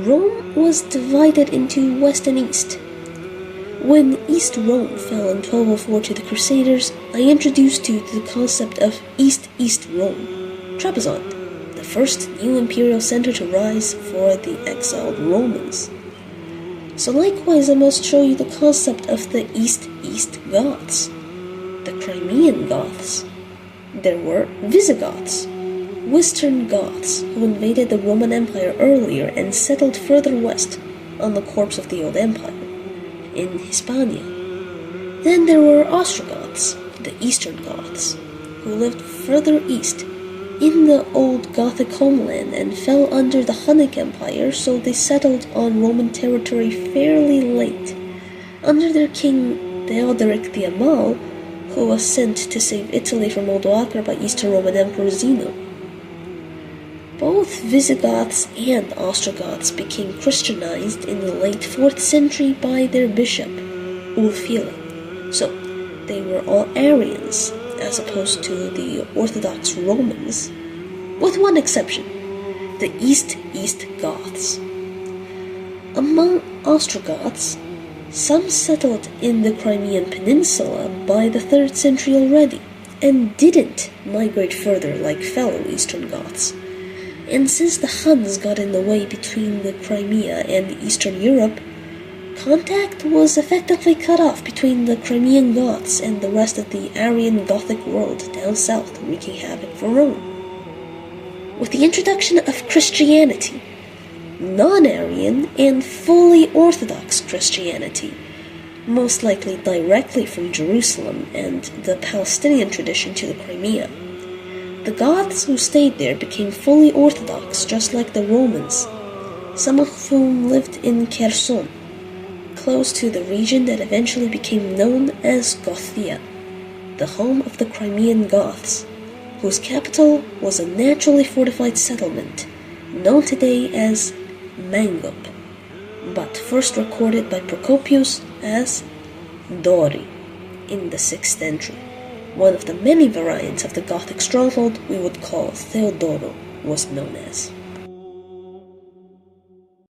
Rome was divided into West and East. When East Rome fell in 1204 to the Crusaders, I introduced you to the concept of East East Rome, Trebizond, the first new imperial center to rise for the exiled Romans. So likewise I must show you the concept of the East East Goths, the Crimean Goths. There were Visigoths, Eastern Goths, who invaded the Roman Empire earlier and settled further west on the corpse of the old empire, in Hispania. Then there were Ostrogoths, the Eastern Goths, who lived further east in the old Gothic homeland and fell under the Hunnic Empire, so they settled on Roman territory fairly late, under their king Theoderic the Amal, who was sent to save Italy from Odoacer by Eastern Roman Emperor Zeno. Both Visigoths and Ostrogoths became Christianized in the late 4th century by their bishop, Ulfila, so they were all Arians, as opposed to the Orthodox Romans, with one exception, the East East Goths. Among Ostrogoths, some settled in the Crimean peninsula by the 3rd century already, and didn't migrate further like fellow Eastern Goths. And since the Huns got in the way between the Crimea and Eastern Europe, contact was effectively cut off between the Crimean Goths and the rest of the Arian Gothic world down south, wreaking havoc for Rome. With the introduction of Christianity, non-Arian and fully Orthodox Christianity, most likely directly from Jerusalem and the Palestinian tradition to the Crimea, the Goths who stayed there became fully Orthodox, just like the Romans, some of whom lived in Cherson, close to the region that eventually became known as Gothia, the home of the Crimean Goths, whose capital was a naturally fortified settlement, known today as Mangup, but first recorded by Procopius as Dori in the 6th century. One of the many variants of the Gothic stronghold we would call Theodoro was known as.